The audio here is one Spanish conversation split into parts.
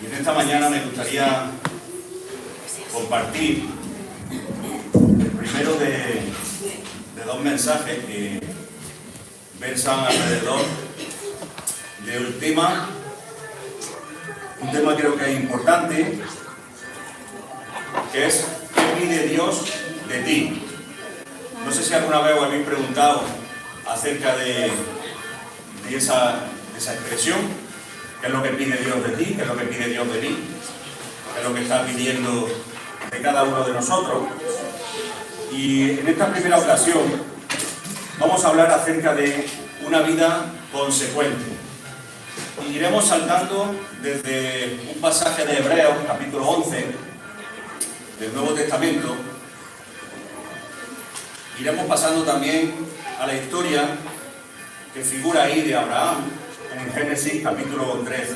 Y en esta mañana me gustaría compartir el primero de dos mensajes que versan alrededor de un tema creo que es importante, que es ¿qué pide Dios de ti? No sé si alguna vez os habéis preguntado acerca de esa expresión, qué es lo que pide Dios de ti, qué es lo que pide Dios de mí, qué es lo que está pidiendo de cada uno de nosotros. Y en esta primera ocasión vamos a hablar acerca de una vida consecuente. Y iremos saltando desde un pasaje de Hebreos, capítulo 11, del Nuevo Testamento. Iremos pasando también a la historia que figura ahí de Abraham, en Génesis, capítulo 13.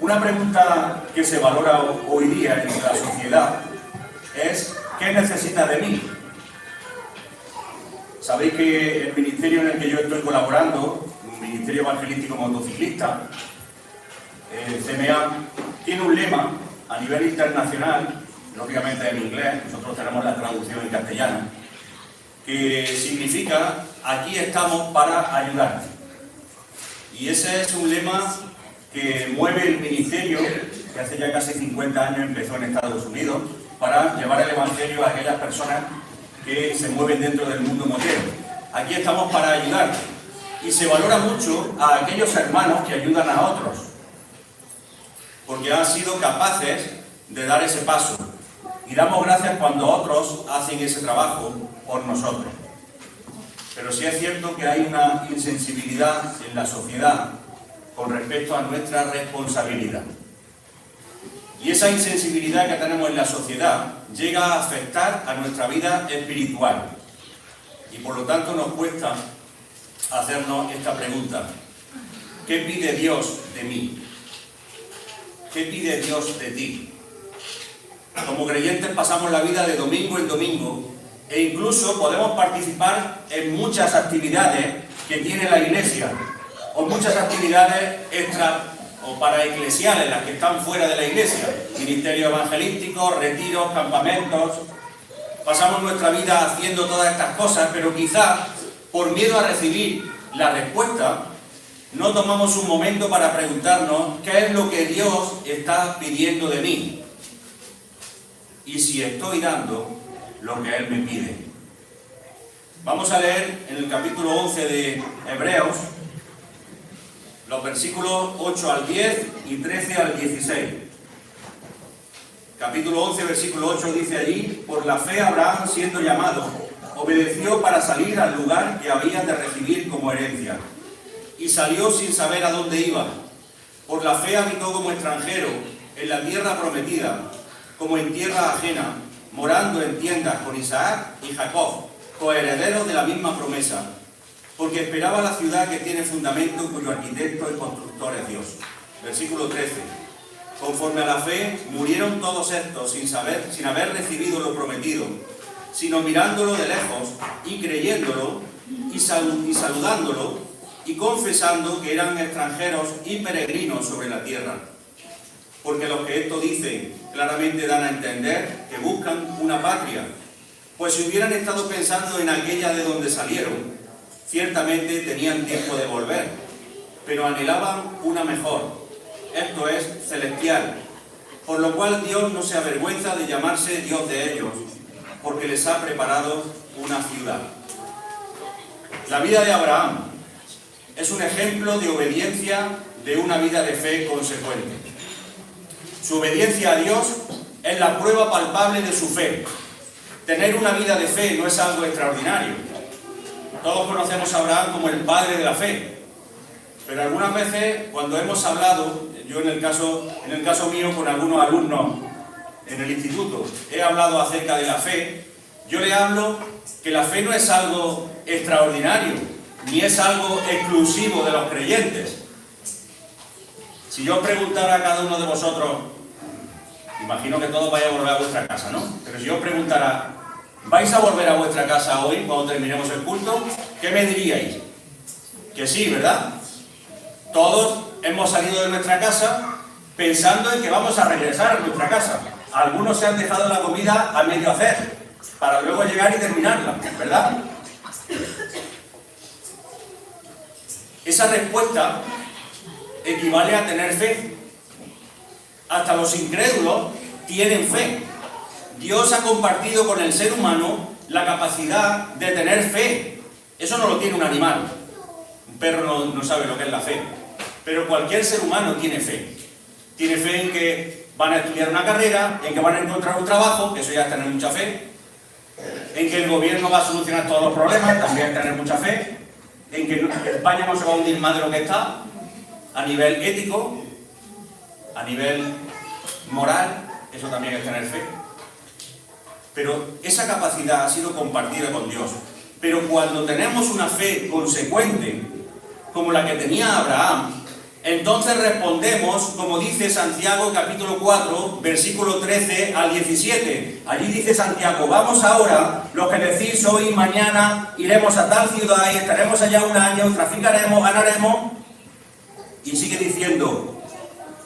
Una pregunta que se valora hoy día en nuestra sociedad es ¿qué necesita de mí? Sabéis que el ministerio en el que yo estoy colaborando, un ministerio evangelístico motociclista, el CMA, tiene un lema a nivel internacional, lógicamente en inglés, nosotros tenemos la traducción en castellano, que significa aquí estamos para ayudarte. Y ese es un lema que mueve el ministerio, que hace ya casi 50 años empezó en Estados Unidos, para llevar el evangelio a aquellas personas que se mueven dentro del mundo motero. Aquí estamos para ayudarte. Y se valora mucho a aquellos hermanos que ayudan a otros, porque han sido capaces de dar ese paso. Y damos gracias cuando otros hacen ese trabajo por nosotros. Pero sí es cierto que hay una insensibilidad en la sociedad con respecto a nuestra responsabilidad. Y esa insensibilidad que tenemos en la sociedad llega a afectar a nuestra vida espiritual. Y por lo tanto nos cuesta hacernos esta pregunta. ¿Qué pide Dios de mí? ¿Qué pide Dios de ti? Como creyentes pasamos la vida de domingo en domingo e incluso podemos participar en muchas actividades que tiene la iglesia o muchas actividades extra o paraeclesiales, las que están fuera de la iglesia, ministerio evangelístico, retiros, campamentos. Pasamos nuestra vida haciendo todas estas cosas, pero quizás por miedo a recibir la respuesta no tomamos un momento para preguntarnos qué es lo que Dios está pidiendo de mí y si estoy dando lo que Él me pide. Vamos a leer en el capítulo 11 de Hebreos los versículos 8 al 10 y 13 al 16. Capítulo 11, versículo 8 dice allí: por la fe Abraham, siendo llamado, obedeció para salir al lugar que había de recibir como herencia, y salió sin saber a dónde iba. Por la fe habitó como extranjero en la tierra prometida, como en tierra ajena, morando en tiendas con Isaac y Jacob, coherederos de la misma promesa, porque esperaba la ciudad que tiene fundamento, cuyo arquitecto y constructor es Dios. Versículo 13. Conforme a la fe, murieron todos estos sin haber recibido lo prometido, sino mirándolo de lejos y creyéndolo y saludándolo y confesando que eran extranjeros y peregrinos sobre la tierra. Porque los que esto dicen claramente dan a entender que buscan una patria, pues si hubieran estado pensando en aquella de donde salieron, ciertamente tenían tiempo de volver, pero anhelaban una mejor, esto es, celestial, por lo cual Dios no se avergüenza de llamarse Dios de ellos, porque les ha preparado una ciudad. La vida de Abraham es un ejemplo de obediencia, de una vida de fe consecuente. Su obediencia a Dios es la prueba palpable de su fe. Tener una vida de fe no es algo extraordinario. Todos conocemos a Abraham como el padre de la fe. Pero algunas veces, cuando hemos hablado, yo en el caso mío con algunos alumnos en el instituto, he hablado acerca de la fe, yo le hablo que la fe no es algo extraordinario, ni es algo exclusivo de los creyentes. Si yo preguntara a cada uno de vosotros, imagino que todos vais a volver a vuestra casa, ¿no? Pero si yo preguntara, ¿vais a volver a vuestra casa hoy cuando terminemos el culto? ¿Qué me diríais? Que sí, ¿verdad? Todos hemos salido de nuestra casa pensando en que vamos a regresar a nuestra casa. Algunos se han dejado la comida a medio hacer, para luego llegar y terminarla, ¿verdad? Esa respuesta equivale a tener fe. Hasta los incrédulos tienen fe. Dios ha compartido con el ser humano la capacidad de tener fe. Eso no lo tiene un animal. Un perro no sabe lo que es la fe. Pero cualquier ser humano tiene fe. Tiene fe en que van a estudiar una carrera, en que van a encontrar un trabajo, que eso ya es tener mucha fe. En que el gobierno va a solucionar todos los problemas, también es tener mucha fe. En que España no se va a hundir más de lo que está, a nivel ético, a nivel moral, eso también es tener fe. Pero esa capacidad ha sido compartida con Dios. Pero cuando tenemos una fe consecuente, como la que tenía Abraham, entonces respondemos, como dice Santiago capítulo 4, versículo 13 al 17. Allí dice Santiago: vamos ahora, los que decís hoy y mañana, iremos a tal ciudad y estaremos allá un año, traficaremos, ganaremos. Y sigue diciendo: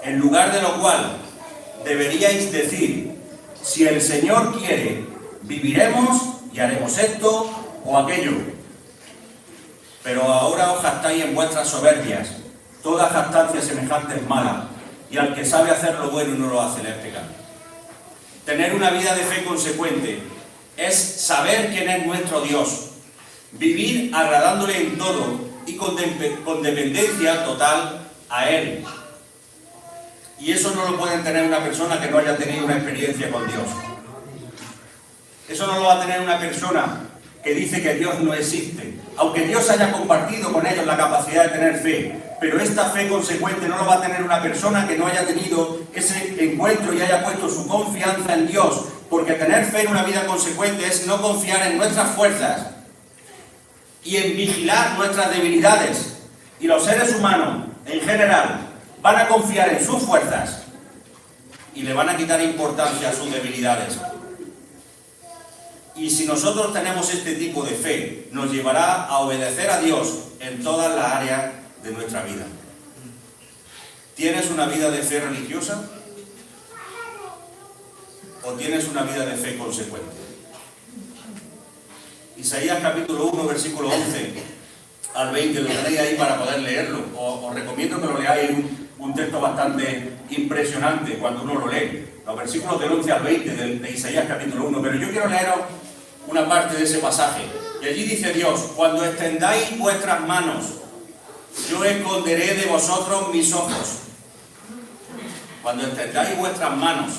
en lugar de lo cual deberíais decir, si el Señor quiere, viviremos y haremos esto o aquello. Pero ahora os jactáis en vuestras soberbias. Toda jactancia semejante es mala, y al que sabe hacer lo bueno y no lo hace le es pecado. Tener una vida de fe consecuente es saber quién es nuestro Dios, vivir agradándole en todo y con dependencia total a Él. Y eso no lo puede tener una persona que no haya tenido una experiencia con Dios. Eso no lo va a tener una persona que dice que Dios no existe, aunque Dios haya compartido con ellos la capacidad de tener fe. Pero esta fe consecuente no lo va a tener una persona que no haya tenido ese encuentro y haya puesto su confianza en Dios. Porque tener fe en una vida consecuente es no confiar en nuestras fuerzas y en vigilar nuestras debilidades. Y los seres humanos, en general, van a confiar en sus fuerzas y le van a quitar importancia a sus debilidades. Y si nosotros tenemos este tipo de fe, nos llevará a obedecer a Dios en todas las áreas de nuestra vida. ¿Tienes una vida de fe religiosa? ¿O tienes una vida de fe consecuente? Isaías capítulo 1, versículo 11 al 20, lo tenéis ahí para poder leerlo. Os recomiendo que lo leáis, un texto bastante impresionante cuando uno lo lee. Los versículos del 11 al 20 de Isaías capítulo 1. Pero yo quiero leeros una parte de ese pasaje. Y allí dice Dios: cuando extendáis vuestras manos, yo esconderé de vosotros mis ojos. Cuando extendáis vuestras manos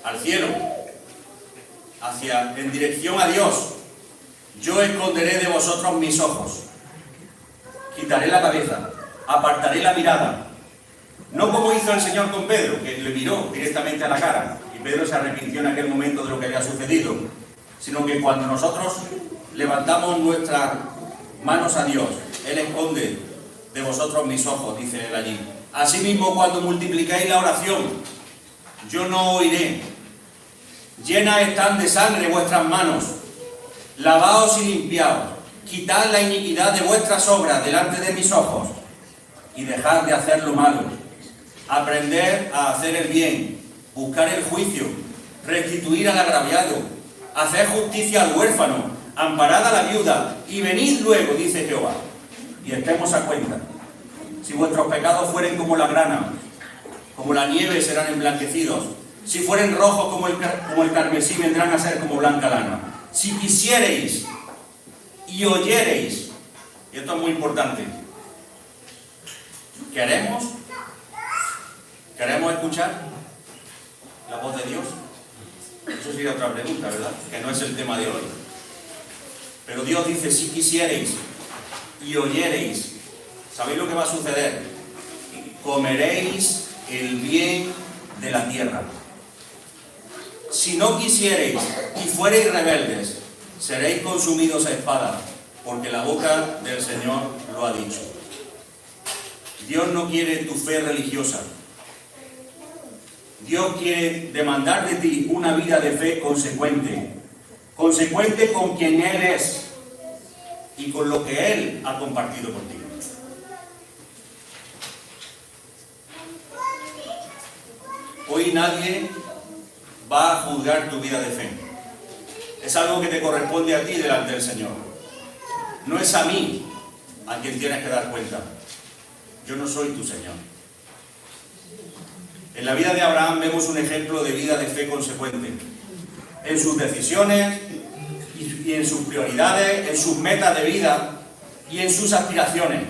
al cielo, en dirección a Dios, yo esconderé de vosotros mis ojos. Quitaré la cabeza, apartaré la mirada. No como hizo el Señor con Pedro, que le miró directamente a la cara, y Pedro se arrepintió en aquel momento de lo que había sucedido, sino que cuando nosotros levantamos nuestras manos a Dios, Él esconde de vosotros mis ojos, dice Él allí. Asimismo, cuando multiplicáis la oración, yo no oiré. Llenas están de sangre vuestras manos. Lavaos y limpiaos. Quitad la iniquidad de vuestras obras delante de mis ojos y dejad de hacer lo malo. Aprender a hacer el bien, buscar el juicio, restituir al agraviado, hacer justicia al huérfano, amparad a la viuda, y venid luego, dice Jehová, y estemos a cuenta. Si vuestros pecados fueren como la grana, como la nieve serán emblanquecidos. Si fueren rojos como el carmesí, vendrán a ser como blanca lana. Si quisiereis y oyereis, y esto es muy importante, ¿queremos escuchar la voz de Dios? Eso sería otra pregunta, ¿verdad? Que no es el tema de hoy. Pero Dios dice: si quisiereis y oyereis, ¿sabéis lo que va a suceder? Comeréis el bien de la tierra. Si no quisiereis y fuereis rebeldes, seréis consumidos a espada, porque la boca del Señor lo ha dicho. Dios no quiere tu fe religiosa. Dios quiere demandar de ti una vida de fe consecuente. Consecuente con quien Él es y con lo que Él ha compartido contigo. Hoy nadie va a juzgar tu vida de fe. Es algo que te corresponde a ti delante del Señor. No es a mí a quien tienes que dar cuenta. Yo no soy tu Señor. En la vida de Abraham vemos un ejemplo de vida de fe consecuente. En sus decisiones y en sus prioridades, en sus metas de vida y en sus aspiraciones.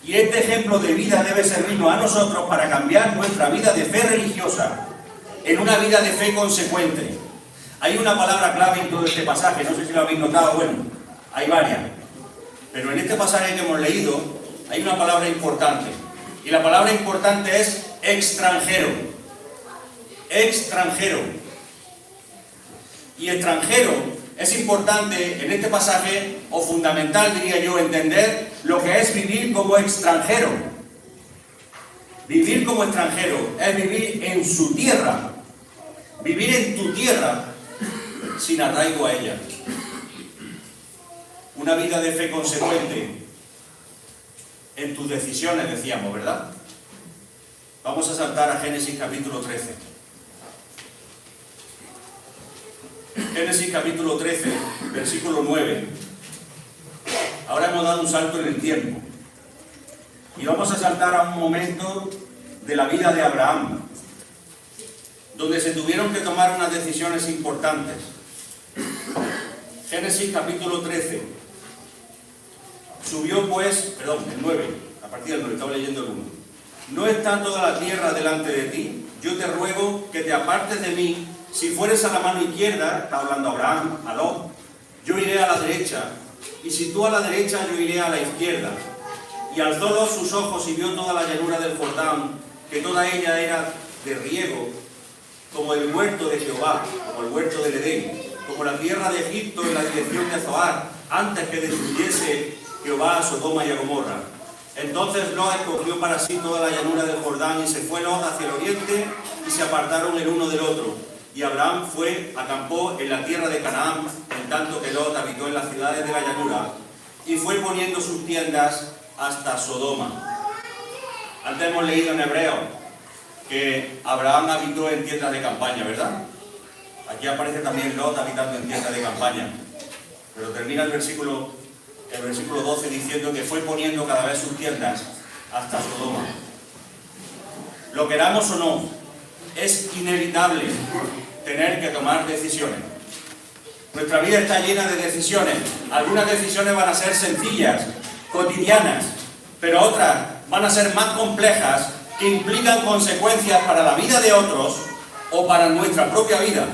Y este ejemplo de vida debe servirnos a nosotros para cambiar nuestra vida de fe religiosa en una vida de fe consecuente. Hay una palabra clave en todo este pasaje, no sé si lo habéis notado, bueno, hay varias. Pero en este pasaje que hemos leído hay una palabra importante. Y la palabra importante es extranjero. Extranjero. Y extranjero es importante en este pasaje, o fundamental diría yo, entender lo que es vivir como extranjero. Vivir como extranjero es vivir en su tierra. Vivir en tu tierra sin arraigo a ella. Una vida de fe consecuente en tus decisiones, decíamos, ¿verdad? Vamos a saltar a Génesis capítulo 13. Génesis capítulo 13, versículo 9. Ahora hemos dado un salto en el tiempo. Y vamos a saltar a un momento de la vida de Abraham, donde se tuvieron que tomar unas decisiones importantes. Génesis capítulo 13. Subió pues, perdón, el 9, a partir del 9, estaba leyendo el 1. No está toda la tierra delante de ti. Yo te ruego que te apartes de mí. Si fueres a la mano izquierda, está hablando Abraham, a Lot, yo iré a la derecha. Y si tú a la derecha, yo iré a la izquierda. Y alzó Lot sus ojos y vio toda la llanura del Jordán, que toda ella era de riego, como el huerto de Jehová, como el huerto del Edén, como la tierra de Egipto en la dirección de Zoar, antes que destruyese Jehová a Sodoma y a Gomorra. Entonces Lot escogió para sí toda la llanura del Jordán, y se fue Lot hacia el oriente, y se apartaron el uno del otro. Y Abraham acampó en la tierra de Canaán, en tanto que Lot habitó en las ciudades de la llanura, y fue poniendo sus tiendas hasta Sodoma. Antes hemos leído en Hebreo que Abraham habitó en tiendas de campaña, ¿verdad? Aquí aparece también Lot habitando en tiendas de campaña. Pero termina el versículo 12 diciendo que fue poniendo cada vez sus tiendas hasta Sodoma. Lo queramos o no, es inevitable tener que tomar decisiones. Nuestra vida está llena de decisiones. Algunas decisiones van a ser sencillas, cotidianas, pero otras van a ser más complejas, que implican consecuencias para la vida de otros o para nuestra propia vida.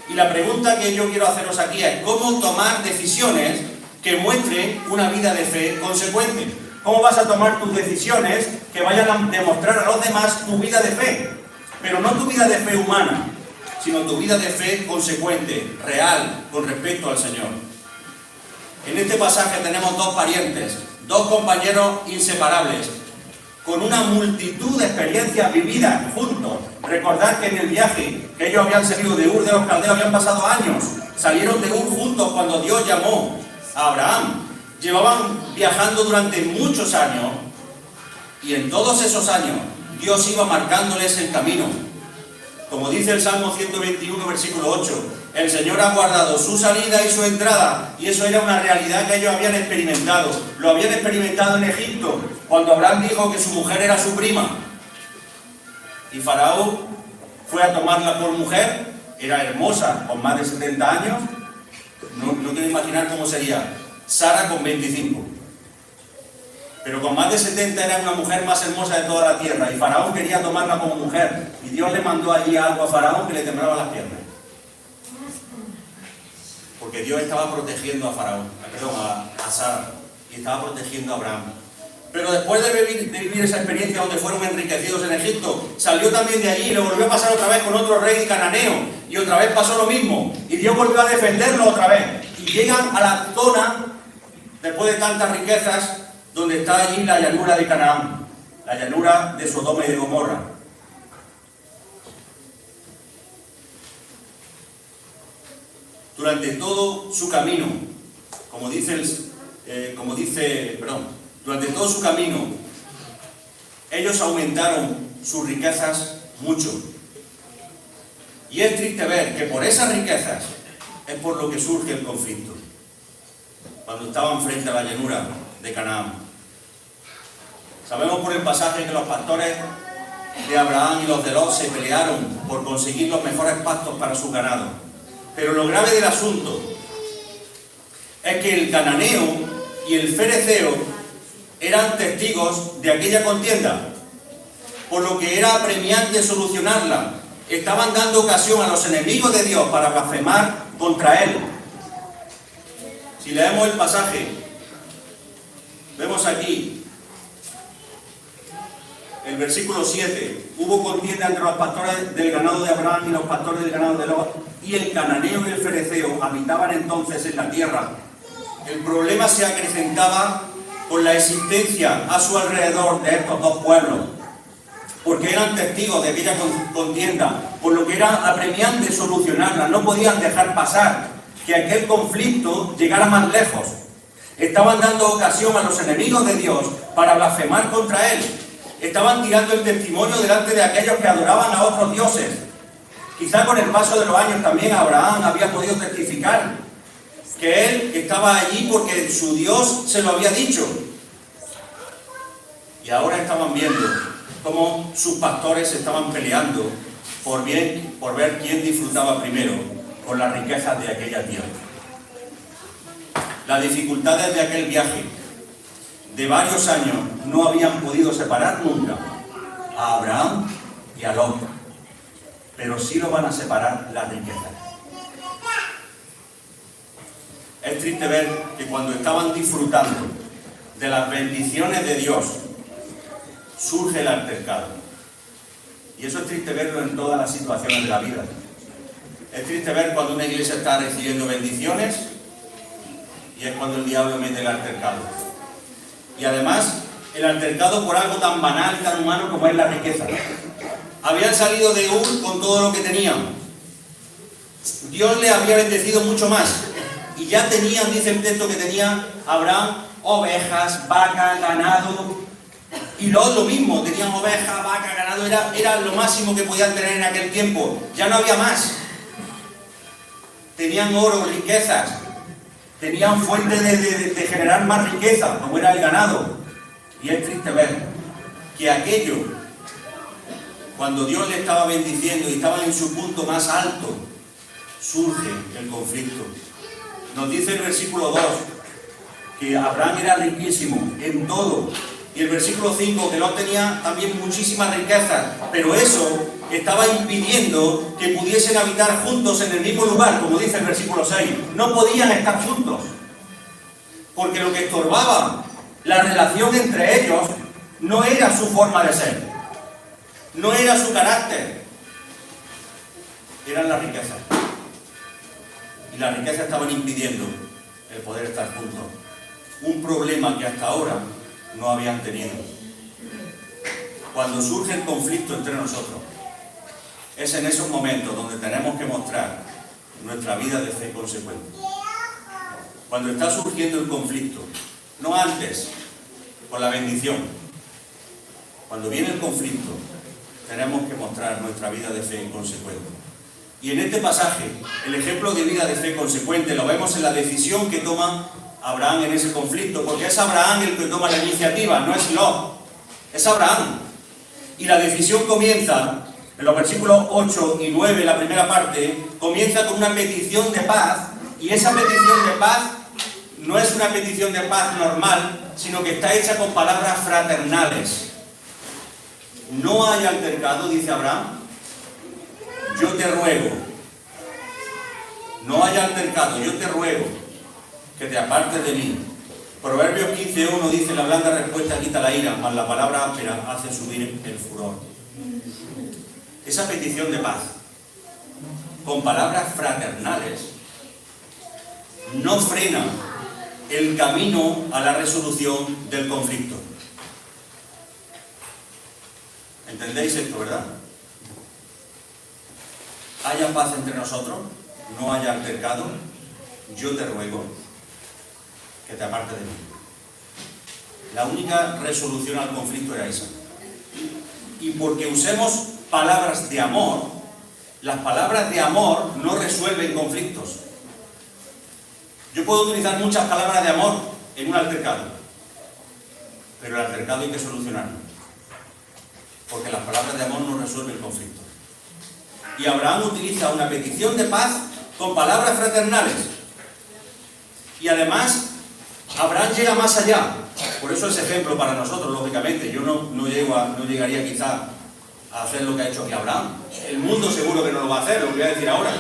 Y la pregunta que yo quiero haceros aquí es: ¿cómo tomar decisiones que muestren una vida de fe consecuente? ¿Cómo vas a tomar tus decisiones que vayan a demostrar a los demás tu vida de fe? Pero no tu vida de fe humana, sino tu vida de fe consecuente, real, con respecto al Señor. En este pasaje tenemos dos parientes, dos compañeros inseparables, con una multitud de experiencias vividas juntos. Recordad que en el viaje que ellos habían salido de Ur de los Caldeos habían pasado años. Salieron de Ur juntos cuando Dios llamó a Abraham. Llevaban viajando durante muchos años, y en todos esos años Dios iba marcándoles el camino. Como dice el Salmo 121, versículo 8, el Señor ha guardado su salida y su entrada, y eso era una realidad que ellos habían experimentado. Lo habían experimentado en Egipto, cuando Abraham dijo que su mujer era su prima. Y Faraón fue a tomarla por mujer, era hermosa, con más de 70 años. No quiero imaginar cómo sería Sara con 25. Pero con más de 70 era una mujer más hermosa de toda la tierra, y Faraón quería tomarla como mujer, y Dios le mandó allí algo a Faraón que le temblaba las piernas. Porque Dios estaba protegiendo a Faraón, perdón, a Sara, y estaba protegiendo a Abraham. Pero después de vivir esa experiencia donde fueron enriquecidos en Egipto, salió también de allí y le volvió a pasar otra vez con otro rey cananeo, y otra vez pasó lo mismo, y Dios volvió a defenderlo otra vez. Y llegan a la zona, después de tantas riquezas, donde está allí la llanura de Canaán, la llanura de Sodoma y de Gomorra. Durante todo su camino, durante todo su camino, ellos aumentaron sus riquezas mucho. Y es triste ver que por esas riquezas es por lo que surge el conflicto. Cuando estaban frente a la llanura de Canaán. Sabemos por el pasaje que los pastores de Abraham y los de Lot se pelearon por conseguir los mejores pastos para su ganado. Pero lo grave del asunto es que el cananeo y el fereceo eran testigos de aquella contienda, por lo que era apremiante solucionarla. Estaban dando ocasión a los enemigos de Dios para blasfemar contra Él. Si leemos el pasaje, vemos aquí el versículo 7. Hubo contienda entre los pastores del ganado de Abraham y los pastores del ganado de Lot, y el cananeo y el fereceo habitaban entonces en la tierra. El problema se acrecentaba con la existencia a su alrededor de estos dos pueblos, porque eran testigos de aquella contienda, por lo que era apremiante solucionarla. No podían dejar pasar que aquel conflicto llegara más lejos. Estaban dando ocasión a los enemigos de Dios para blasfemar contra Él. Estaban tirando el testimonio delante de aquellos que adoraban a otros dioses. Quizá con el paso de los años también Abraham había podido testificar que él estaba allí porque su Dios se lo había dicho. Y ahora estaban viendo cómo sus pastores estaban peleando por ver quién disfrutaba primero con las riquezas de aquella tierra. Las dificultades de aquel viaje de varios años no habían podido separar nunca a Abraham y a Lot, pero sí lo van a separar las riquezas. Es triste ver que cuando estaban disfrutando de las bendiciones de Dios, surge el altercado. Y eso es triste verlo en todas las situaciones de la vida. Es triste ver cuando una iglesia está recibiendo bendiciones y es cuando el diablo mete el altercado. Y además, el altercado por algo tan banal y tan humano como es la riqueza. Habían salido de Ur con todo lo que tenían. Dios les había bendecido mucho más. Y ya tenían, dice el texto, que tenía Abraham ovejas, vacas, ganado. Y Lot lo mismo, tenían ovejas, vacas, ganado. Era lo máximo que podían tener en aquel tiempo. Ya no había más. Tenían oro, riquezas. Tenían fuente de generar más riqueza, como era el ganado. Y es triste ver que aquello, cuando Dios le estaba bendiciendo y estaban en su punto más alto, surge el conflicto. Nos dice el versículo 2 que Abraham era riquísimo en todo. Y el versículo 5 que Lot tenía también muchísimas riquezas. Pero eso estaba impidiendo que pudiesen habitar juntos en el mismo lugar, como dice el versículo 6. No podían estar juntos. Porque lo que estorbaba la relación entre ellos no era su forma de ser. No era su carácter. Eran las riquezas. Y las riquezas estaban impidiendo el poder estar juntos. Un problema que hasta ahora no habían tenido. Cuando surge el conflicto entre nosotros, es en esos momentos donde tenemos que mostrar nuestra vida de fe consecuente. Cuando está surgiendo el conflicto, no antes, con la bendición. Cuando viene el conflicto, tenemos que mostrar nuestra vida de fe consecuente. Y en este pasaje, el ejemplo de vida de fe consecuente lo vemos en la decisión que toma Abraham en ese conflicto, porque es Abraham el que toma la iniciativa, no es Lot, es Abraham. Y la decisión comienza, en los versículos 8 y 9, la primera parte, comienza con una petición de paz, y esa petición de paz no es una petición de paz normal, sino que está hecha con palabras fraternales. No hay altercado, dice Abraham, yo te ruego, no hay altercado, yo te ruego que te apartes de mí. Proverbios 15:1 dice, la blanda respuesta quita la ira, mas la palabra áspera hace subir el furor. Esa petición de paz, con palabras fraternales, no frena el camino a la resolución del conflicto. ¿Entendéis esto, verdad? Haya paz entre nosotros, no haya altercado, yo te ruego que te apartes de mí. La única resolución al conflicto era esa. Y porque usemos palabras de amor, Las palabras de amor no resuelven conflictos. Yo puedo utilizar muchas palabras de amor en un altercado, pero el altercado hay que solucionarlo, porque las palabras de amor no resuelven conflictos. Y Abraham utiliza una petición de paz con palabras fraternales. Y además, Abraham llega más allá. Por eso es ejemplo para nosotros, lógicamente. Yo no llegaría quizá a hacer lo que ha hecho aquí Abraham. El mundo seguro que no lo va a hacer, lo voy a decir ahora.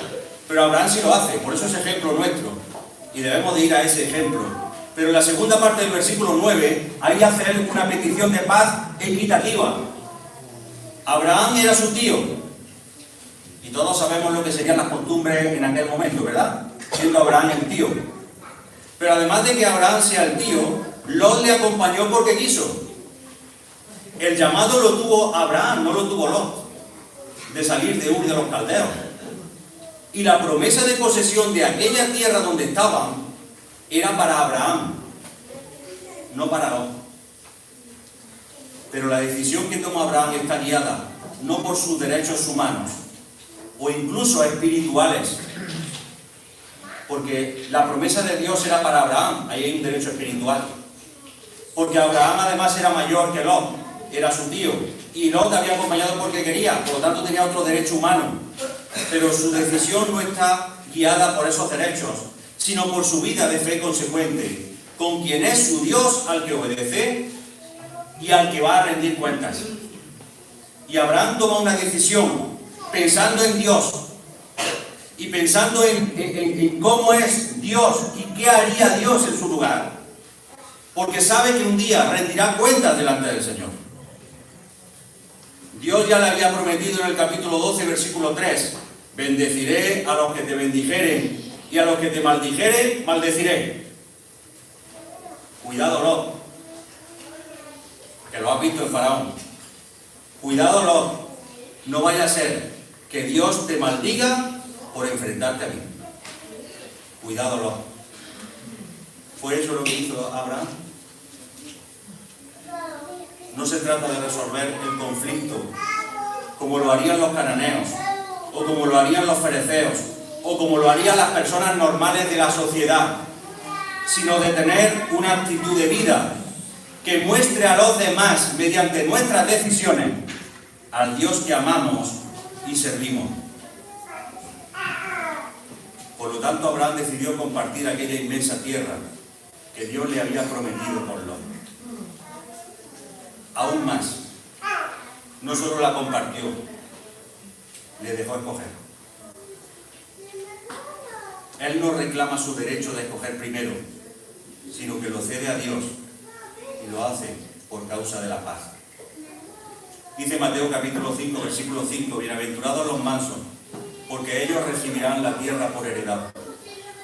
Pero Abraham sí lo hace, por eso es ejemplo nuestro. Y debemos de ir a ese ejemplo. Pero en la segunda parte del versículo 9, ahí hace él una petición de paz equitativa. Abraham era su tío. Y todos sabemos lo que serían las costumbres en aquel momento, ¿verdad? Siendo Abraham el tío. Pero además de que Abraham sea el tío, Lot le acompañó porque quiso. El llamado lo tuvo Abraham, no lo tuvo Lot, de salir de Ur de los Caldeos. Y la promesa de posesión de aquella tierra donde estaban era para Abraham, no para Lot. Pero la decisión que toma Abraham está guiada no por sus derechos humanos o incluso espirituales, porque la promesa de Dios era para Abraham, ahí hay un derecho espiritual. Porque Abraham además era mayor que Lot, era su tío, y Lot había acompañado porque quería, por lo tanto tenía otro derecho humano. Pero su decisión no está guiada por esos derechos, sino por su vida de fe consecuente, con quien es su Dios al que obedece y al que va a rendir cuentas. Y Abraham toma una decisión pensando en Dios y pensando en cómo es Dios y qué haría Dios en su lugar, porque sabe que un día rendirá cuentas delante del Señor. Dios ya le había prometido en el capítulo 12, versículo 3, bendeciré a los que te bendijeren y a los que te maldijeren, maldeciré. Cuidado, Lot, que lo has visto en Faraón. Cuidado, Lot, no vaya a ser que Dios te maldiga por enfrentarte a mí. Cuidado, Lot. ¿Fue eso lo que hizo Abraham? No se trata de resolver el conflicto como lo harían los cananeos, o como lo harían los fereceos, o como lo harían las personas normales de la sociedad, sino de tener una actitud de vida que muestre a los demás, mediante nuestras decisiones, al Dios que amamos y servimos. Por lo tanto, Abraham decidió compartir aquella inmensa tierra que Dios le había prometido con Lot. Aún más, no solo la compartió, le dejó escoger. Él no reclama su derecho de escoger primero, sino que lo cede a Dios y lo hace por causa de la paz. Dice Mateo capítulo 5, versículo 5, bienaventurados los mansos, porque ellos recibirán la tierra por heredad.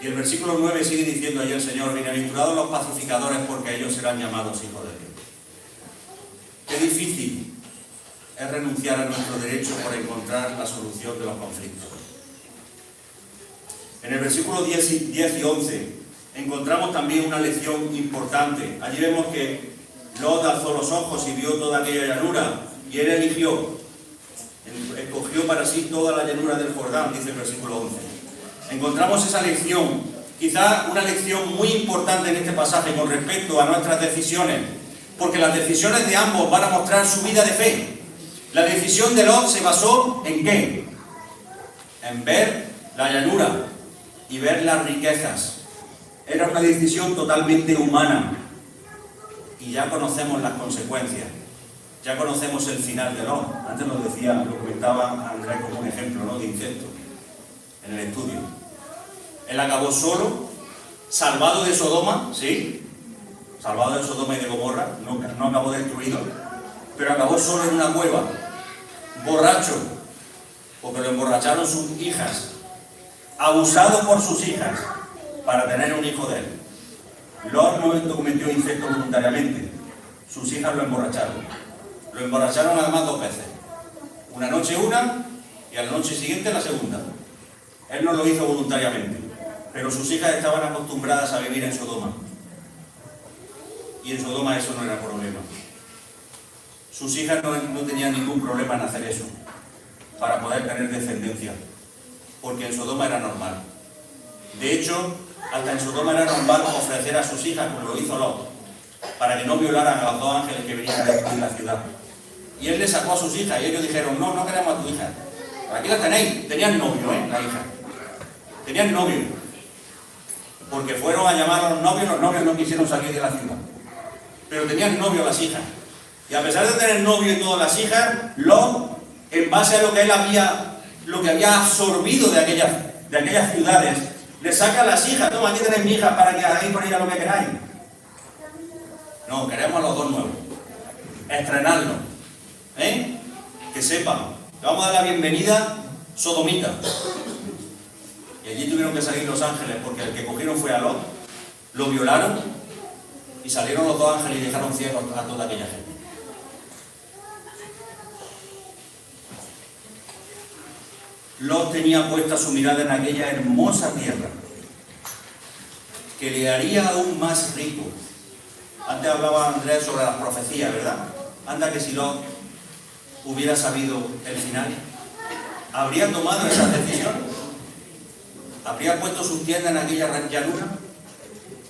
Y el versículo 9 sigue diciendo allí el Señor, bienaventurados los pacificadores, porque ellos serán llamados hijos de Dios. Qué difícil es renunciar a nuestro derecho por encontrar la solución de los conflictos. En el versículo 10 y 11 encontramos también una lección importante. Allí vemos que Lot alzó los ojos y vio toda aquella llanura, y él escogió para sí toda la llanura del Jordán, dice el versículo 11. Encontramos esa lección, quizá una lección muy importante en este pasaje con respecto a nuestras decisiones, porque las decisiones de ambos van a mostrar su vida de fe. La decisión de Lot se basó ¿en qué? En ver la llanura y ver las riquezas. Era una decisión totalmente humana. Y ya conocemos las consecuencias. Ya conocemos el final de Lot. Antes lo comentaba Andrés como un ejemplo, ¿no?, de incesto en el estudio. Él acabó solo, salvado de Sodoma, ¿sí? Salvado de Sodoma y de Gomorra, no acabó destruido, pero acabó solo en una cueva, borracho, porque lo emborracharon sus hijas, abusado por sus hijas, para tener un hijo de él. Lot no cometió incesto voluntariamente, sus hijas lo emborracharon. Lo emborracharon además 2 veces, una noche una y a la noche siguiente la segunda. Él no lo hizo voluntariamente, pero sus hijas estaban acostumbradas a vivir en Sodoma. Y en Sodoma eso no era problema. Sus hijas no tenían ningún problema en hacer eso. para poder tener descendencia, porque en Sodoma era normal. De hecho, hasta en Sodoma era normal ofrecer a sus hijas, como lo hizo Lot, para que no violaran a los dos ángeles que venían a destruir la ciudad. Y él le sacó a sus hijas y ellos dijeron, no, no queremos a tu hija. Aquí la tenéis. Tenían novio, la hija. Tenían novio. Porque fueron a llamar a los novios no quisieron salir de la ciudad. Pero tenían novio las hijas. Y a pesar de tener novio y todas las hijas, Lot, en base a lo que él había absorbido de aquellas ciudades, le saca a las hijas, toma, aquí tenéis mi hija para que hagáis con ella lo que queráis. No, queremos a los dos nuevos. Estrenarlos. Que sepan. Le vamos a dar la bienvenida sodomita. Y allí tuvieron que salir los ángeles, porque el que cogieron fue a Lot, lo violaron, y salieron los dos ángeles y dejaron ciegos a toda aquella gente. Lot tenía puesta su mirada en aquella hermosa tierra, que le haría aún más rico. Antes hablaba Andrés sobre las profecías, ¿verdad? Anda que si Lot hubiera sabido el final, ¿habría tomado esa decisión? ¿Habría puesto sus tiendas en aquella llanura?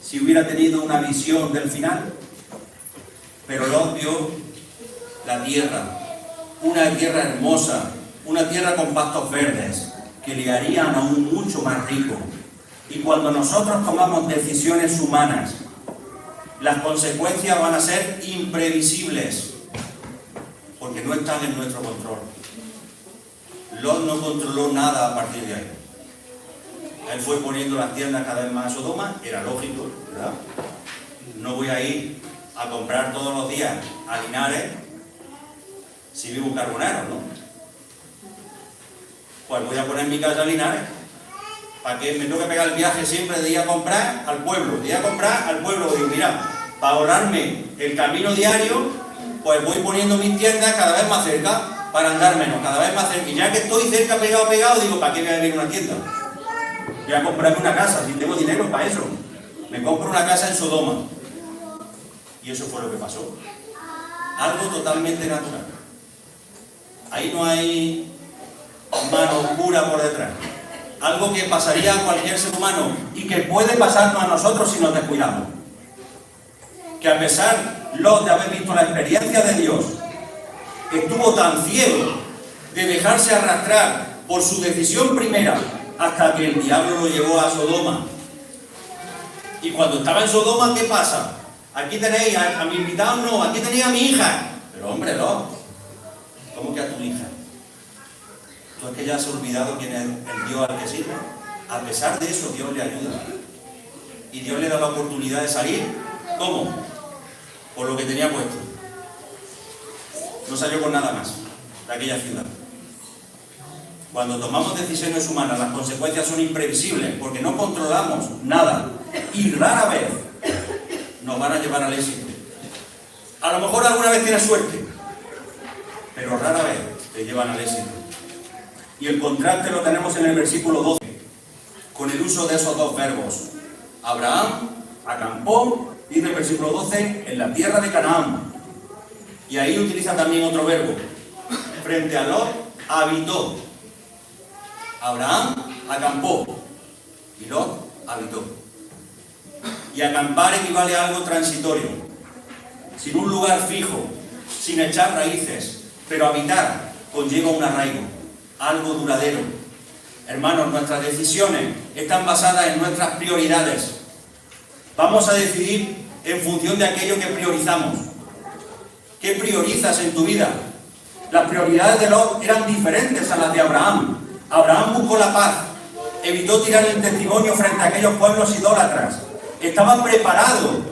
Si hubiera tenido una visión del final. Pero Lot vio la tierra, una tierra hermosa, una tierra con pastos verdes, que le harían aún mucho más rico. Y cuando nosotros tomamos decisiones humanas, las consecuencias van a ser imprevisibles, porque no están en nuestro control. Lot no controló nada a partir de ahí. Él fue poniendo las tiendas cada vez más a Sodoma, era lógico, ¿verdad? No voy a ir a comprar todos los días a Linares si vivo en Carbonero, ¿no? Pues voy a poner mi casa a Linares, para que me tengo que pegar el viaje siempre de ir a comprar al pueblo, Digo, mira, para ahorrarme el camino diario, pues voy poniendo mis tiendas cada vez más cerca, para andar menos, cada vez más cerca. Y ya que estoy cerca, pegado, digo, ¿para qué voy a venir a una tienda? Voy a comprarme una casa, si tengo dinero para eso. Me compro una casa en Sodoma. Y eso fue lo que pasó. Algo totalmente natural. Ahí no hay mano oscura por detrás. Algo que pasaría a cualquier ser humano y que puede pasarnos a nosotros si nos descuidamos. Que a pesar de haber visto la experiencia de Dios, estuvo tan ciego de dejarse arrastrar por su decisión primera, hasta que el diablo lo llevó a Sodoma. Y cuando estaba en Sodoma, ¿qué pasa? Aquí tenéis a mi invitado, no, aquí tenéis a mi hija. Pero hombre, no. ¿Cómo que a tu hija? ¿Tú es que ya has olvidado quién es el Dios al que sirve? A pesar de eso, Dios le ayuda. Y Dios le da la oportunidad de salir. ¿Cómo? Por lo que tenía puesto. No salió con nada más de aquella ciudad. Cuando tomamos decisiones humanas, las consecuencias son imprevisibles, porque no controlamos nada. Y rara vez nos van a llevar al éxito. A lo mejor alguna vez tienes suerte, pero rara vez te llevan al éxito. Y el contraste lo tenemos en el versículo 12, con el uso de esos dos verbos. Abraham acampó, dice el versículo 12, en la tierra de Canaán. Y ahí utiliza también otro verbo. Frente a Lot, habitó. Abraham acampó y Lot habitó. Y acampar equivale a algo transitorio, sin un lugar fijo, sin echar raíces, pero habitar conlleva un arraigo, algo duradero. Hermanos, nuestras decisiones están basadas en nuestras prioridades. Vamos a decidir en función de aquello que priorizamos. ¿Qué priorizas en tu vida? Las prioridades de Lot eran diferentes a las de Abraham. Abraham buscó la paz, evitó tirar el testimonio frente a aquellos pueblos idólatras. Estaba preparado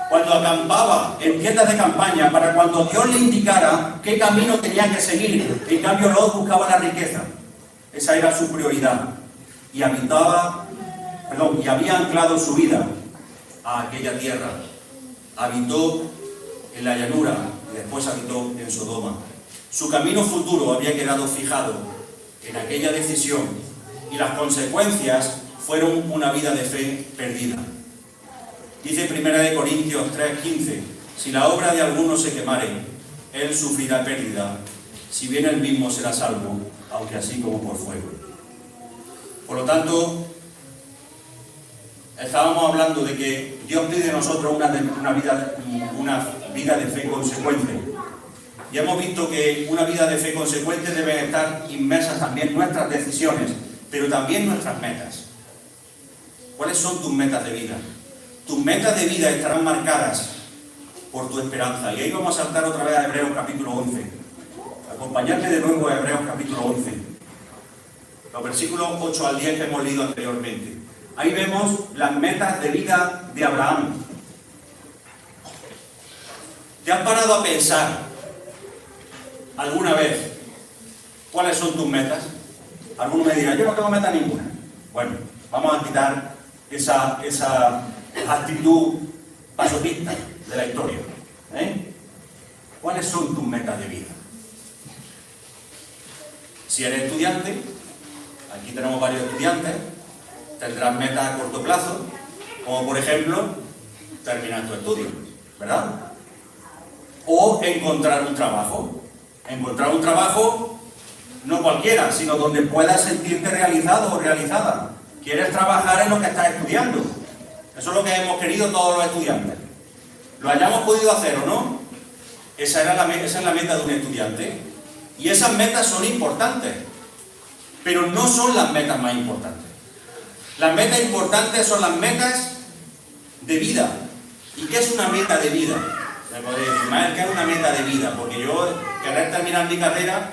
cuando acampaba en tiendas de campaña para cuando Dios le indicara qué camino tenía que seguir. En cambio, Lot buscaba la riqueza. Esa era su prioridad. Y había anclado su vida a aquella tierra. Habitó en la llanura y después habitó en Sodoma. Su camino futuro había quedado fijado en aquella decisión y las consecuencias fueron una vida de fe perdida. Dice 1 Corintios 3:15, si la obra de alguno se quemare, él sufrirá pérdida, si bien él mismo será salvo, aunque así como por fuego. Por lo tanto, estábamos hablando de que Dios pide de nosotros una vida de fe consecuente. Y hemos visto que una vida de fe consecuente debe estar inmersas también nuestras decisiones, pero también nuestras metas. ¿Cuáles son tus metas de vida? Tus metas de vida estarán marcadas por tu esperanza. Y ahí vamos a saltar otra vez a Hebreos capítulo 11. Acompañadme de nuevo a Hebreos capítulo 11. Los versículos 8 al 10 que hemos leído anteriormente. Ahí vemos las metas de vida de Abraham. ¿Te has parado a pensar alguna vez cuáles son tus metas? Alguno me dirá, yo no tengo meta ninguna. Bueno, vamos a quitar esa actitud pasotista de la historia. ¿Cuáles son tus metas de vida? Si eres estudiante, aquí tenemos varios estudiantes, tendrás metas a corto plazo, como por ejemplo, terminar tu estudio, ¿verdad? O encontrar un trabajo. Encontrar un trabajo no cualquiera, sino donde puedas sentirte realizado o realizada. Quieres trabajar en lo que estás estudiando. Eso es lo que hemos querido todos los estudiantes. Lo hayamos podido hacer o no, esa es la meta de un estudiante. Y esas metas son importantes, pero no son las metas más importantes. Las metas importantes son las metas de vida. ¿Y qué es una meta de vida? Me podría decir, Mael, ¿qué es una meta de vida? Porque yo querer terminar mi carrera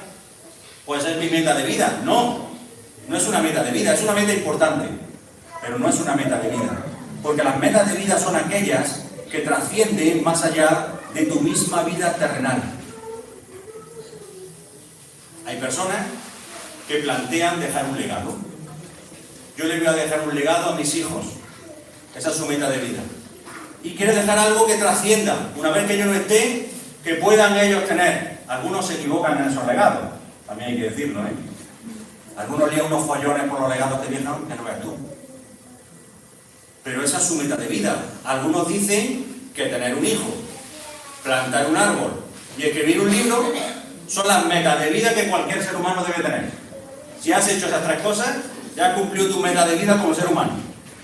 puede ser mi meta de vida. No es una meta de vida, es una meta importante, pero no es una meta de vida. Porque las metas de vida son aquellas que trascienden más allá de tu misma vida terrenal. Hay personas que plantean dejar un legado. Yo le voy a dejar un legado a mis hijos. Esa es su meta de vida. Y quiere dejar algo que trascienda. Una vez que yo no esté, que puedan ellos tener. Algunos se equivocan en esos legados. También hay que decirlo, ¿eh? Algunos lían unos follones por los legados que dejan, que no veas tú. Pero esa es su meta de vida. Algunos dicen que tener un hijo, plantar un árbol y escribir un libro son las metas de vida que cualquier ser humano debe tener. Si has hecho esas tres cosas, ya has cumplido tu meta de vida como ser humano.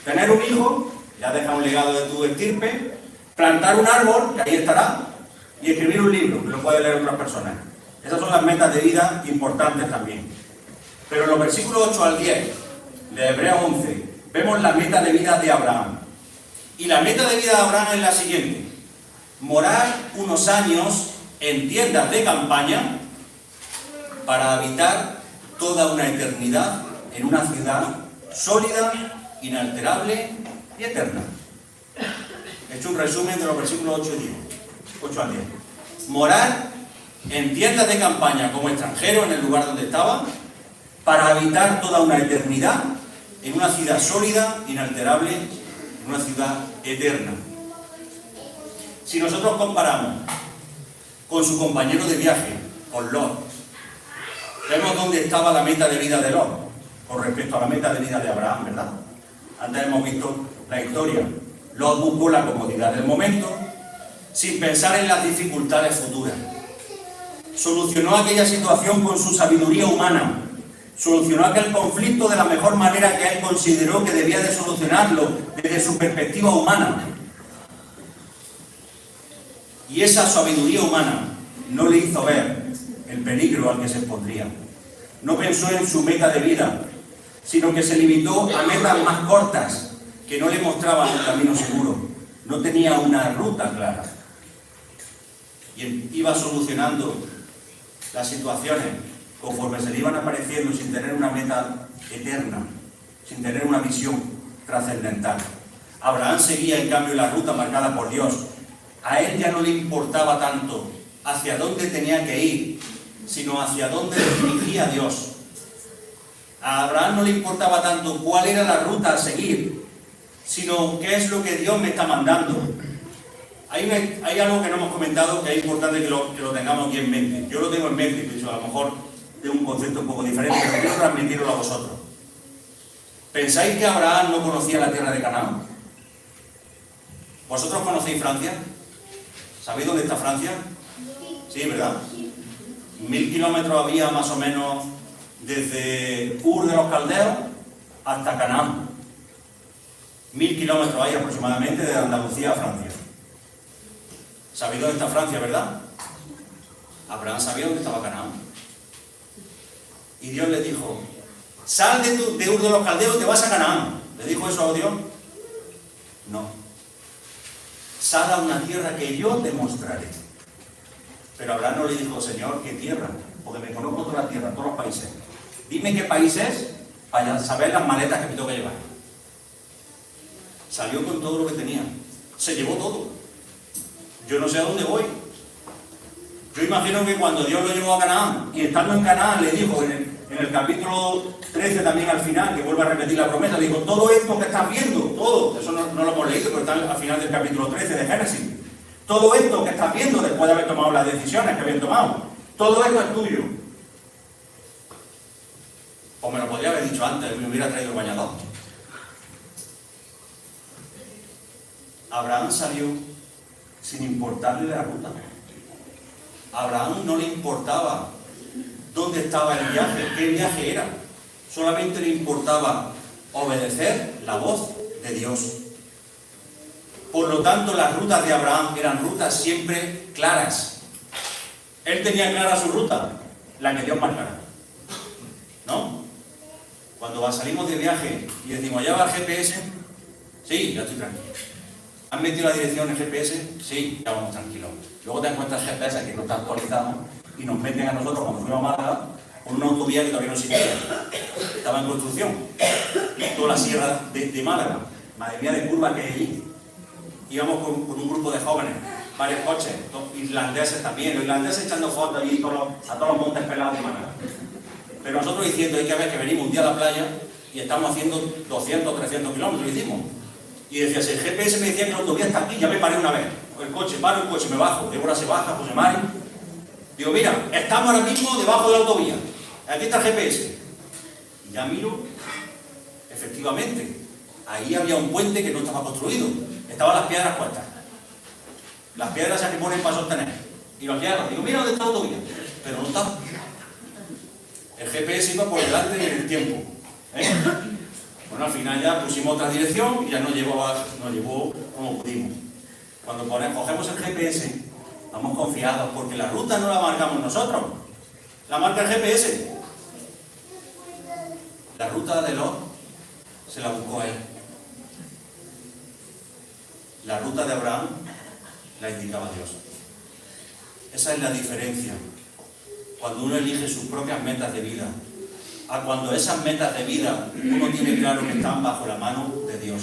Tener un hijo, ya deja un legado de tu estirpe. Plantar un árbol, que ahí estará. Y escribir un libro, que lo pueden leer otras personas. Esas son las metas de vida importantes también. Pero en los versículos 8 al 10 de Hebreos 11, vemos la meta de vida de Abraham. Y la meta de vida de Abraham es la siguiente: morar unos años en tiendas de campaña para habitar toda una eternidad en una ciudad sólida, inalterable y eterna. He hecho un resumen de los versículos 8 al 10. Morar en tiendas de campaña como extranjero en el lugar donde estaba, para habitar toda una eternidad en una ciudad sólida, inalterable, en una ciudad eterna. Si nosotros comparamos con su compañero de viaje, con Lot, vemos dónde estaba la meta de vida de Lot con respecto a la meta de vida de Abraham, ¿verdad? Antes hemos visto la historia. Lot buscó la comodidad del momento sin pensar en las dificultades futuras. Solucionó aquella situación con su sabiduría humana. Solucionó aquel conflicto de la mejor manera que él consideró que debía de solucionarlo desde su perspectiva humana. Y esa sabiduría humana no le hizo ver el peligro al que se expondría. No pensó en su meta de vida, sino que se limitó a metas más cortas que no le mostraban un camino seguro. No tenía una ruta clara. Y iba solucionando las situaciones conforme se le iban apareciendo sin tener una meta eterna, sin tener una visión trascendental. Abraham seguía en cambio la ruta marcada por Dios. A él ya no le importaba tanto hacia dónde tenía que ir, sino hacia dónde le dirigía Dios. A Abraham no le importaba tanto cuál era la ruta a seguir, sino qué es lo que Dios me está mandando. Hay algo que no hemos comentado que es importante que lo tengamos aquí en mente. Yo lo tengo en mente, pero a lo mejor tengo un concepto un poco diferente, pero quiero transmitirlo a vosotros. ¿Pensáis que Abraham no conocía la tierra de Canaán? ¿Vosotros conocéis Francia? ¿Sabéis dónde está Francia? Sí, ¿verdad? 1000 kilómetros había más o menos desde Ur de los Caldeos hasta Canaán. 1000 kilómetros hay aproximadamente de Andalucía a Francia. ¿Sabéis dónde está Francia, verdad? Abraham sabía dónde estaba Canaán. Y Dios le dijo, sal de Ur de los Caldeos y te vas a Canaán. ¿Le dijo eso a Dios? No. Sal a una tierra que yo te mostraré. Pero Abraham no le dijo, Señor, ¿qué tierra? Porque me conozco toda la tierra, todos los países. Dime qué país es para saber las maletas que me tengo que llevar. Salió con todo lo que tenía. Se llevó todo. Yo no sé a dónde voy. Yo imagino que cuando Dios lo llevó a Canaán, y estando en Canaán le dijo, en el capítulo 13 también al final, que vuelve a repetir la promesa, le dijo, todo esto que estás viendo, todo, eso no lo hemos leído, pero está al final del capítulo 13 de Génesis. Todo esto que estás viendo, después de haber tomado las decisiones que habían tomado, todo esto es tuyo. O me lo podría haber dicho antes, me hubiera traído el bañador. Abraham salió sin importarle la ruta. A Abraham no le importaba dónde estaba el viaje, qué viaje era. Solamente le importaba obedecer la voz de Dios. Por lo tanto, las rutas de Abraham eran rutas siempre claras. Él tenía clara su ruta, la que Dios marcara. ¿No? Cuando salimos de viaje y decimos, ¿ya va el GPS? Sí, ya estoy tranquilo. ¿Han metido la dirección en GPS? Sí, ya vamos tranquilos. Luego te encuentras GPS que no está actualizado y nos meten a nosotros cuando fuimos a Málaga por una autovía que todavía no existía. Estaba en construcción. Toda la sierra de Málaga. Madre mía de curvas que hay allí. Íbamos con un grupo de jóvenes, varios coches, irlandeses también, los irlandeses echando fotos allí a todos los montes pelados de Málaga. Pero nosotros diciendo, hay que ver que venimos un día a la playa y estamos haciendo 200 o 300 kilómetros, lo hicimos. Y decía, si el GPS me decía que la autovía está aquí, ya me paré una vez. El coche, paro el coche, me bajo, Débora se baja, José Mari. Digo, mira, estamos ahora mismo debajo de la autovía. Aquí está el GPS. Y ya miro, efectivamente, ahí había un puente que no estaba construido. Estaban las piedras puestas. Las piedras esas que ponen para sostener. Y las piedras, digo, mira dónde está la autovía. Pero no está. El GPS iba por delante en el tiempo. Bueno, al final ya pusimos otra dirección y ya nos llevó como pudimos. Cuando cogemos el GPS, vamos confiados, porque la ruta no la marcamos nosotros. La marca el GPS. La ruta de Lot se la buscó él. La ruta de Abraham la indicaba Dios. Esa es la diferencia. Cuando uno elige sus propias metas de vida, a cuando esas metas de vida uno tiene claro que están bajo la mano de Dios.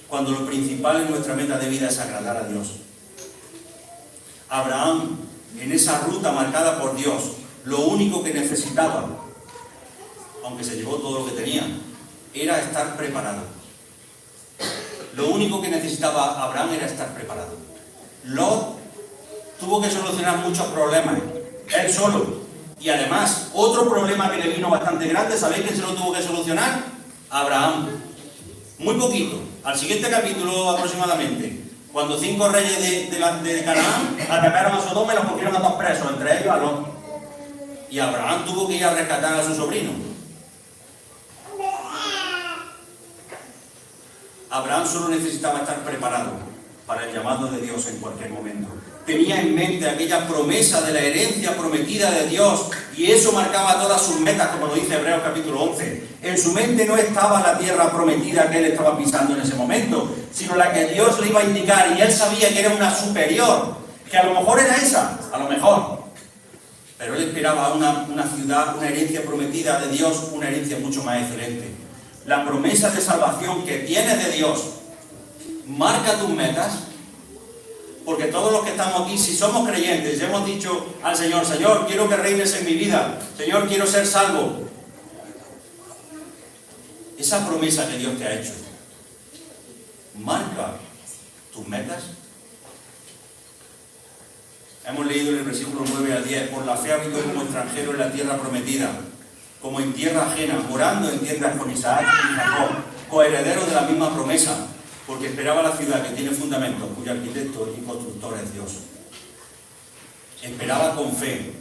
Cuando lo principal en nuestra meta de vida es agradar a Dios. Abraham, en esa ruta marcada por Dios, lo único que necesitaba, aunque se llevó todo lo que tenía, era estar preparado. Lo único que necesitaba Abraham era estar preparado. Lot tuvo que solucionar muchos problemas, él solo. Y además, otro problema que le vino bastante grande, ¿sabéis quién se lo tuvo que solucionar? Abraham. Muy poquito. Al siguiente capítulo aproximadamente, cuando 5 reyes de Canaán atacaron a Sodoma y los cogieron a 2 presos, entre ellos a Lot. Y Abraham tuvo que ir a rescatar a su sobrino. Abraham solo necesitaba estar preparado para el llamado de Dios en cualquier momento. Tenía en mente aquella promesa de la herencia prometida de Dios y eso marcaba todas sus metas, como lo dice Hebreos capítulo 11. En su mente no estaba la tierra prometida que él estaba pisando en ese momento, sino la que Dios le iba a indicar, y él sabía que era una superior, que a lo mejor era esa, a lo mejor. Pero él esperaba una ciudad, una herencia prometida de Dios, una herencia mucho más excelente. La promesa de salvación que tienes de Dios marca tus metas. Porque todos los que estamos aquí, si somos creyentes, ya hemos dicho al Señor, Señor, quiero que reines en mi vida, Señor, quiero ser salvo. Esa promesa que Dios te ha hecho, marca tus metas. Hemos leído en el versículo 9 al 10, por la fe habitó como extranjero en la tierra prometida, como en tierra ajena, morando en tiendas con Isaac y Jacob, coherederos de la misma promesa, porque esperaba la ciudad que tiene fundamentos, cuyo arquitecto y constructor es Dios. Esperaba con fe,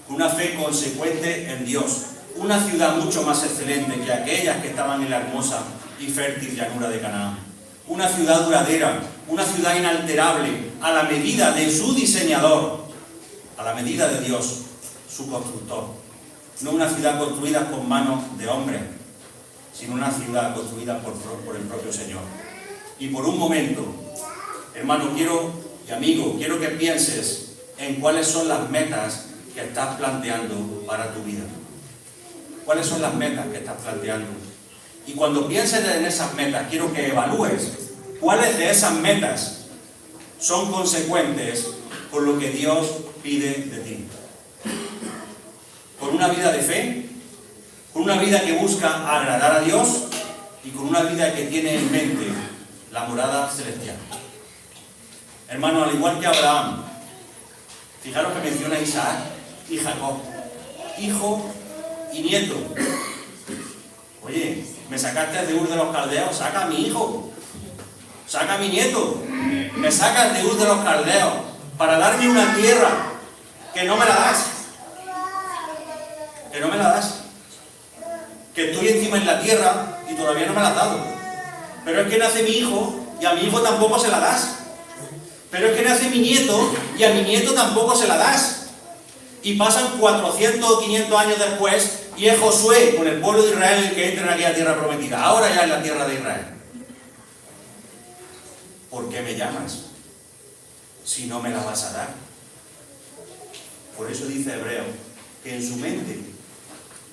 una fe consecuente en Dios, una ciudad mucho más excelente que aquellas que estaban en la hermosa y fértil llanura de Canaán. Una ciudad duradera, una ciudad inalterable, a la medida de su diseñador, a la medida de Dios, su constructor. No una ciudad construida con manos de hombres, sino una ciudad construida por el propio Señor. Y por un momento, hermano, y amigo, quiero que pienses en cuáles son las metas que estás planteando para tu vida. ¿Cuáles son las metas que estás planteando? Y cuando pienses en esas metas, quiero que evalúes cuáles de esas metas son consecuentes con lo que Dios pide de ti. Con una vida de fe, con una vida que busca agradar a Dios y con una vida que tiene en mente la morada celestial. Hermano, al igual que Abraham, fijaros que menciona a Isaac y Jacob, hijo y nieto. Oye, me sacaste de Ur de los Caldeos, saca a mi hijo, saca a mi nieto, me sacas de Ur de los Caldeos para darme una tierra que no me la das, que no me la das, que estoy encima en la tierra y todavía no me la has dado. Pero es que nace mi hijo y a mi hijo tampoco se la das. Pero es que nace mi nieto y a mi nieto tampoco se la das. Y pasan 400 o 500 años después y es Josué con el pueblo de Israel el que entra en aquella tierra prometida. Ahora ya en la tierra de Israel. ¿Por qué me llamas si no me la vas a dar? Por eso dice Hebreo que en su mente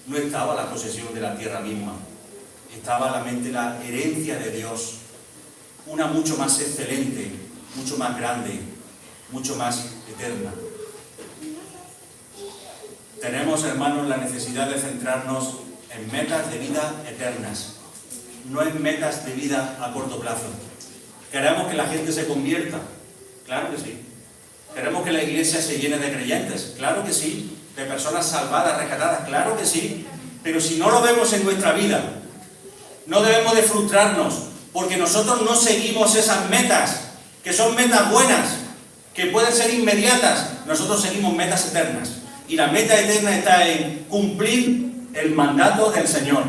no estaba la posesión de la tierra misma. Estaba en la mente la herencia de Dios. Una mucho más excelente, mucho más grande, mucho más eterna. Tenemos, hermanos, la necesidad de centrarnos en metas de vida eternas, no en metas de vida a corto plazo. ¿Queremos que la gente se convierta? Claro que sí. ¿Queremos que la iglesia se llene de creyentes? Claro que sí. ¿De personas salvadas, rescatadas? Claro que sí. Pero si no lo vemos en nuestra vida, no debemos de frustrarnos, porque nosotros no seguimos esas metas, que son metas buenas, que pueden ser inmediatas. Nosotros seguimos metas eternas. Y la meta eterna está en cumplir el mandato del Señor.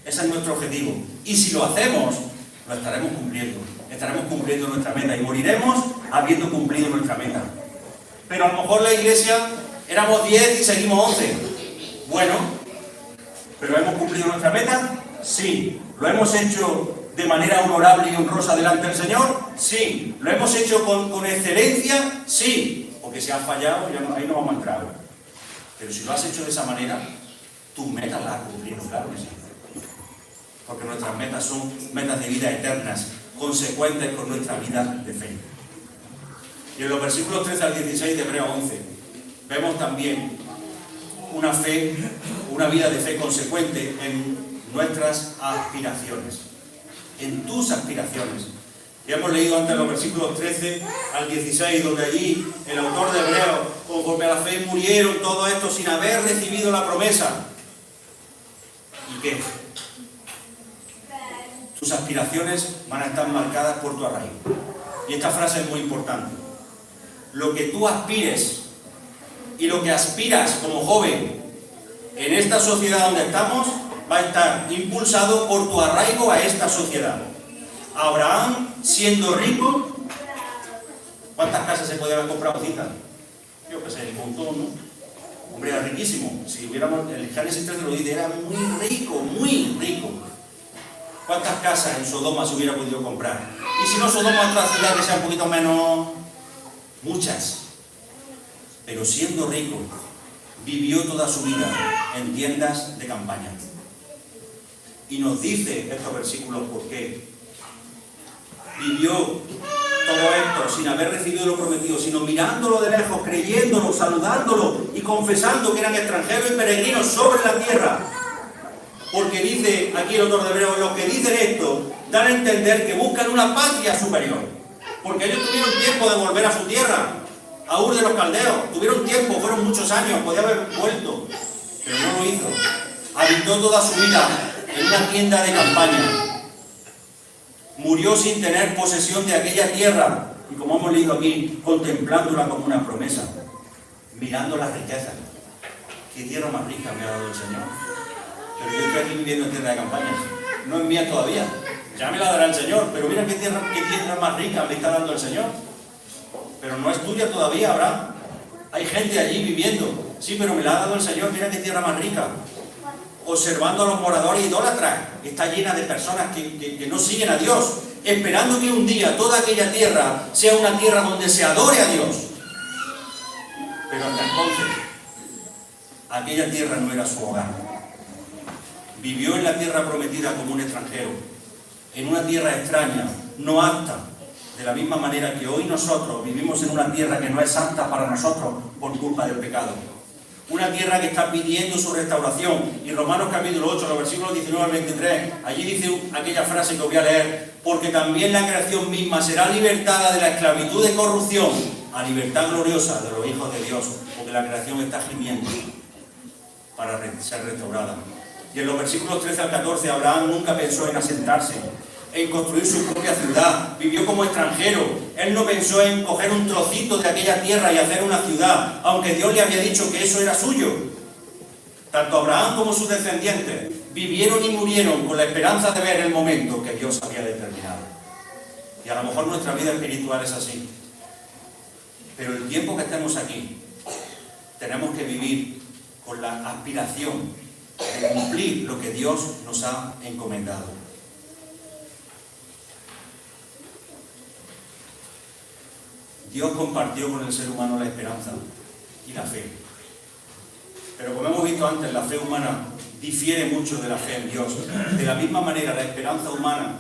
Ese es nuestro objetivo. Y si lo hacemos, lo estaremos cumpliendo. Estaremos cumpliendo nuestra meta y moriremos habiendo cumplido nuestra meta. Pero a lo mejor la iglesia éramos 10 y seguimos 11. Bueno, ¿pero hemos cumplido nuestra meta? Sí. ¿Lo hemos hecho de manera honorable y honrosa delante del Señor? Sí. ¿Lo hemos hecho con excelencia? Sí. Porque si has fallado, ahí no vamos a entrar. Pero si lo has hecho de esa manera, tus metas las has cumplido, claro que sí. Porque nuestras metas son metas de vida eternas, consecuentes con nuestra vida de fe. Y en los versículos 13 al 16 de Hebreo 11, vemos también una fe, una vida de fe consecuente en nuestras aspiraciones, en tus aspiraciones. Ya hemos leído antes los versículos 13 al 16, donde allí el autor de Hebreos, conforme a la fe murieron todos estos sin haber recibido la promesa. ¿Y qué? Tus aspiraciones van a estar marcadas por tu arraigo. Y esta frase es muy importante. Lo que tú aspires y lo que aspiras como joven en esta sociedad donde estamos va a estar impulsado por tu arraigo a esta sociedad. Abraham, siendo rico, ¿cuántas casas se podía haber comprado cita? Yo que sé, el montón, ¿no? Hombre, era riquísimo. Si hubiéramos, el Génesis 13 lo dice, era muy rico, muy rico. ¿Cuántas casas en Sodoma se hubiera podido comprar? Y si no, Sodoma, otra ciudad que sea un poquito menos, muchas. Pero siendo rico, vivió toda su vida en tiendas de campaña. Y nos dice estos versículos por qué. Vivió todo esto sin haber recibido lo prometido, sino mirándolo de lejos, creyéndolo, saludándolo y confesando que eran extranjeros y peregrinos sobre la tierra. Porque dice aquí el autor de Hebreos, los que dicen esto dan a entender que buscan una patria superior. Porque ellos tuvieron tiempo de volver a su tierra, a Ur de los Caldeos. Tuvieron tiempo, fueron muchos años, podía haber vuelto, pero no lo hizo. Habitó toda su vida en una tienda de campaña. Murió sin tener posesión de aquella tierra, y como hemos leído aquí, contemplándola como una promesa, mirando las riquezas, qué tierra más rica me ha dado el Señor. Pero yo estoy aquí viviendo en tierra de campaña. No es mía todavía. Ya me la dará el Señor. Pero mira qué tierra más rica me está dando el Señor. Pero no es tuya todavía, Abraham. Hay gente allí viviendo. Sí, pero me la ha dado el Señor. Mira qué tierra más rica. Observando a los moradores idólatras. Está llena de personas que no siguen a Dios. Esperando que un día toda aquella tierra sea una tierra donde se adore a Dios. Pero hasta entonces, aquella tierra no era su hogar. Vivió en la tierra prometida como un extranjero, en una tierra extraña, no apta, de la misma manera que hoy nosotros vivimos en una tierra que no es apta para nosotros por culpa del pecado. Una tierra que está pidiendo su restauración. Y Romanos capítulo 8, los versículos 19 al 23, allí dice aquella frase que os voy a leer: porque también la creación misma será libertada de la esclavitud de corrupción a libertad gloriosa de los hijos de Dios, porque la creación está gimiendo para ser restaurada. Y en los versículos 13 al 14, Abraham nunca pensó en asentarse, en construir su propia ciudad. Vivió como extranjero. Él no pensó en coger un trocito de aquella tierra y hacer una ciudad, aunque Dios le había dicho que eso era suyo. Tanto Abraham como sus descendientes vivieron y murieron con la esperanza de ver el momento que Dios había determinado. Y a lo mejor nuestra vida espiritual es así. Pero el tiempo que estemos aquí, tenemos que vivir con la aspiración de cumplir lo que Dios nos ha encomendado. Dios compartió con el ser humano la esperanza y la fe. Pero como hemos visto antes, la fe humana difiere mucho de la fe en Dios. De la misma manera, la esperanza humana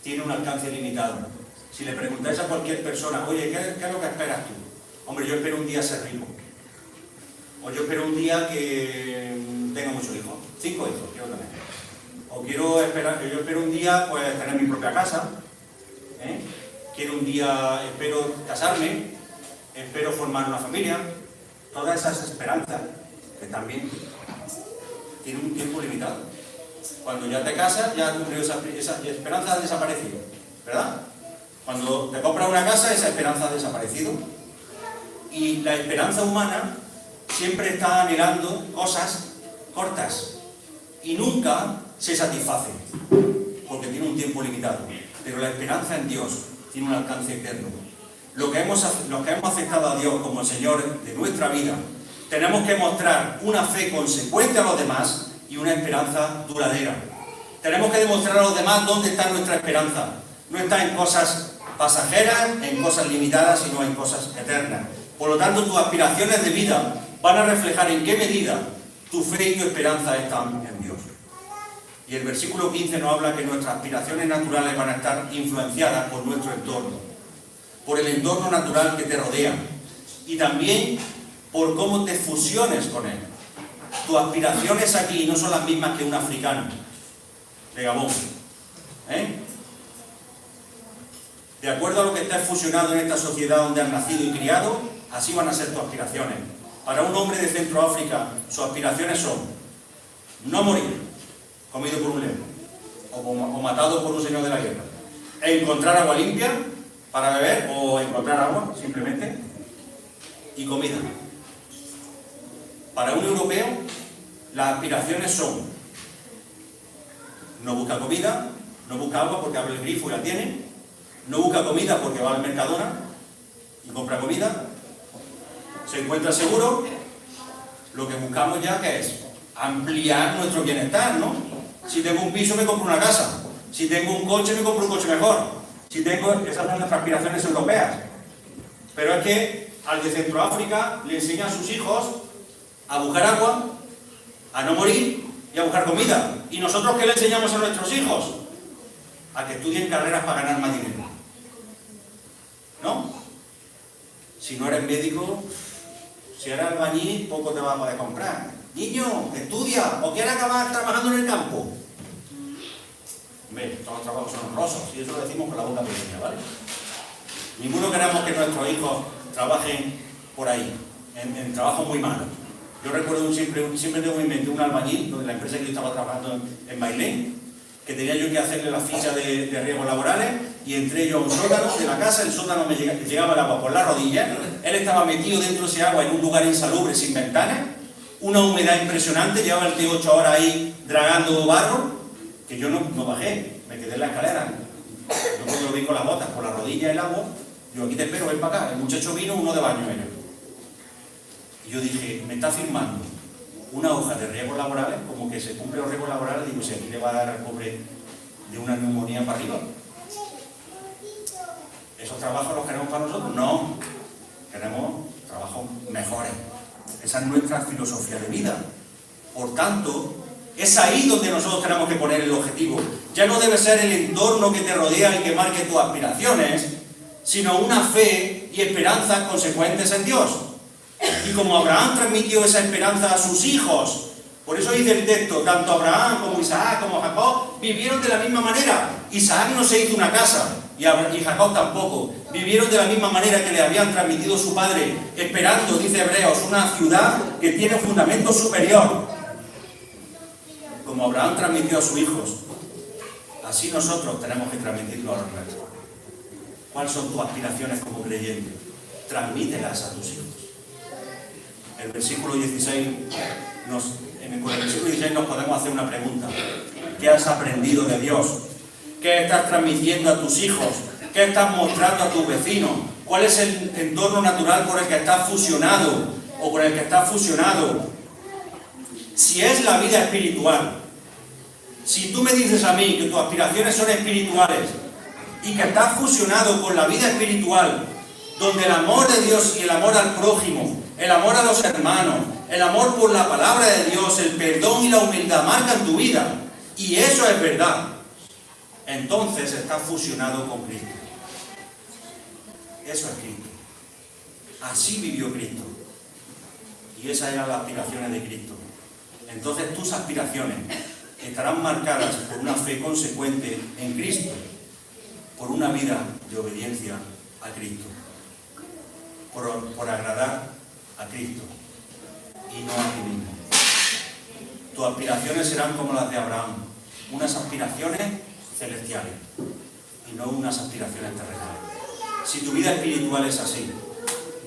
tiene un alcance limitado. Si le preguntáis a cualquier persona, oye, ¿qué es lo que esperas tú? Hombre, yo espero un día ser rico. O yo espero un día que tenga muchos hijos. 5 hijos quiero tener. O yo espero un día pues tener mi propia casa. Quiero un día, espero casarme, espero formar una familia. Todas esas esperanzas que también tienen un tiempo limitado. Cuando ya te casas, ya has cumplido esa esperanza, ha desaparecido, ¿verdad? Cuando te compras una casa, esa esperanza ha desaparecido. Y la esperanza humana siempre está anhelando cosas cortas y nunca se satisface, porque tiene un tiempo limitado. Pero la esperanza en Dios tiene un alcance eterno. Los que hemos aceptado a Dios como el Señor de nuestra vida, tenemos que mostrar una fe consecuente a los demás y una esperanza duradera. Tenemos que demostrar a los demás dónde está nuestra esperanza. No está en cosas pasajeras, en cosas limitadas, sino en cosas eternas. Por lo tanto, tus aspiraciones de vida van a reflejar en qué medida tu fe y tu esperanza están en Dios. Y el versículo 15 nos habla que nuestras aspiraciones naturales van a estar influenciadas por nuestro entorno, por el entorno natural que te rodea y también por cómo te fusiones con él. Tus aspiraciones aquí no son las mismas que un africano de Gabón. De acuerdo a lo que estés fusionado en esta sociedad donde has nacido y criado, así van a ser tus aspiraciones. Para un hombre de Centroáfrica, sus aspiraciones son no morir comido por un león o matado por un señor de la guerra, encontrar agua limpia para beber o encontrar agua simplemente y comida. Para un europeo, las aspiraciones son no busca comida, no busca agua porque abre el grifo y la tiene, no busca comida porque va al Mercadona y compra comida, se encuentra seguro. Lo que buscamos ya que es ampliar nuestro bienestar, ¿no? Si tengo un piso me compro una casa, si tengo un coche me compro un coche mejor, si tengo esas son nuestras aspiraciones europeas. Pero es que al de Centroáfrica le enseñan a sus hijos a buscar agua, a no morir y a buscar comida. ¿Y nosotros qué le enseñamos a nuestros hijos? A que estudien carreras para ganar más dinero, ¿no? Si no eres médico, si eres albañil, poco te vas a poder comprar. Niño, estudia, o quieres acabar trabajando en el campo. Hombre, todos los trabajos son honrosos, y eso lo decimos con la boca pequeña, ¿vale? Ninguno queremos que nuestros hijos trabajen por ahí, en trabajos muy malos. Yo recuerdo siempre tengo en mente un albañil, donde la empresa que yo estaba trabajando en Bailén, que tenía yo que hacerle la ficha de riesgos laborales, y entré yo a un sótano de la casa, el sótano me llegaba el agua por la rodilla, él estaba metido dentro de ese agua en un lugar insalubre, sin ventanas, una humedad impresionante, llevaba el T8 ahora ahí dragando barro, que yo no bajé, me quedé en la escalera. Yo cuando vi con las botas, por la rodilla el agua, yo aquí te espero, ven para acá. El muchacho vino, uno de baño era. Y yo dije, me está firmando una hoja de riesgos laborales, como que se cumple los riesgos laborales, digo, si aquí le va a dar al pobre de una neumonía para arriba. ¿Esos trabajos los queremos para nosotros? No, queremos trabajos mejores. Esa es nuestra filosofía de vida. Por tanto, es ahí donde nosotros tenemos que poner el objetivo. Ya no debe ser el entorno que te rodea el que marque tus aspiraciones, sino una fe y esperanza consecuentes en Dios. Y como Abraham transmitió esa esperanza a sus hijos, por eso dice el texto, tanto Abraham como Isaac como Jacob vivieron de la misma manera. Isaac no se hizo una casa, y Jacob tampoco. Vivieron de la misma manera que le habían transmitido su padre, esperando, dice Hebreos, una ciudad que tiene fundamento superior. Como Abraham transmitió a sus hijos, así nosotros tenemos que transmitirlo a los nuestros. ¿Cuáles son tus aspiraciones como creyente? Transmítelas a tus hijos. El versículo 16 con el versículo 16 nos podemos hacer una pregunta. ¿Qué has aprendido de Dios? ¿Qué estás transmitiendo a tus hijos? ¿Qué estás mostrando a tus vecinos? ¿Cuál es el entorno natural con el que estás fusionado o con el que estás fusionado? Si es la vida espiritual, si tú me dices a mí que tus aspiraciones son espirituales y que estás fusionado con la vida espiritual, donde el amor de Dios y el amor al prójimo, el amor a los hermanos, el amor por la palabra de Dios, el perdón y la humildad marcan tu vida, y eso es verdad, entonces estás fusionado con Cristo. Eso es Cristo. Así vivió Cristo. Y esas eran las aspiraciones de Cristo. Entonces tus aspiraciones estarán marcadas por una fe consecuente en Cristo, por una vida de obediencia a Cristo, por agradar a Cristo y no a ti mismo. Tus aspiraciones serán como las de Abraham, unas aspiraciones celestiales y no unas aspiraciones terrenales. Si tu vida espiritual es así,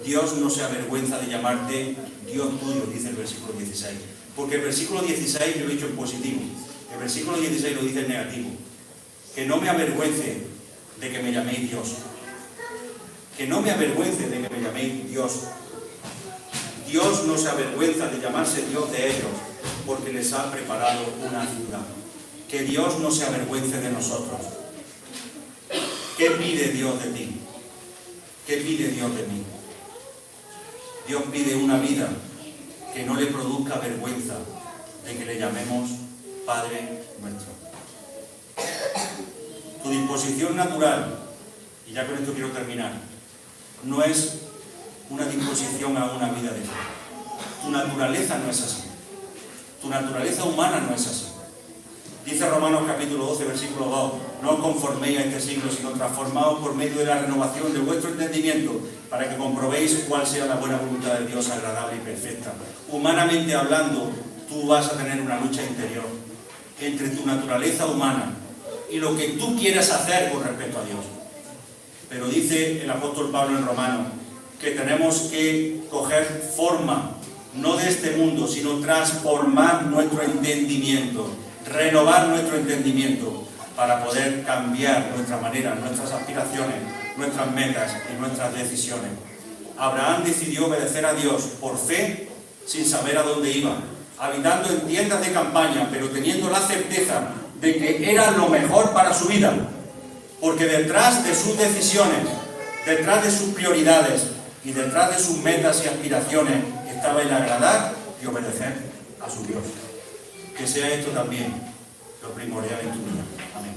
Dios no se avergüenza de llamarte Dios tuyo, dice el versículo 16. Porque el versículo 16 yo lo he dicho en positivo, el versículo 16 lo dice en negativo. Que no me avergüence de que me llaméis Dios. Que no me avergüence de que me llaméis Dios. Dios no se avergüenza de llamarse Dios de ellos, porque les ha preparado una ciudad. Que Dios no se avergüence de nosotros. ¿Qué pide Dios de ti? ¿Qué pide Dios de mí? Dios pide una vida que no le produzca vergüenza de que le llamemos Padre nuestro. Tu disposición natural, y ya con esto quiero terminar, no es una disposición a una vida de fe. Tu naturaleza no es así. Tu naturaleza humana no es así. Dice Romanos capítulo 12, versículo 2, no os conforméis a este siglo, sino transformaos por medio de la renovación de vuestro entendimiento, para que comprobéis cuál sea la buena voluntad de Dios, agradable y perfecta. Humanamente hablando, tú vas a tener una lucha interior entre tu naturaleza humana y lo que tú quieras hacer con respecto a Dios. Pero dice el apóstol Pablo en Romanos que tenemos que coger forma, no de este mundo, sino transformar nuestro entendimiento, renovar nuestro entendimiento para poder cambiar nuestra manera, nuestras aspiraciones, nuestras metas y nuestras decisiones. Abraham decidió obedecer a Dios por fe, sin saber a dónde iba, habitando en tiendas de campaña, pero teniendo la certeza de que era lo mejor para su vida, porque detrás de sus decisiones, detrás de sus prioridades y detrás de sus metas y aspiraciones estaba el agradar y obedecer a su Dios. Que sea esto también lo primordial en tu vida. Amén.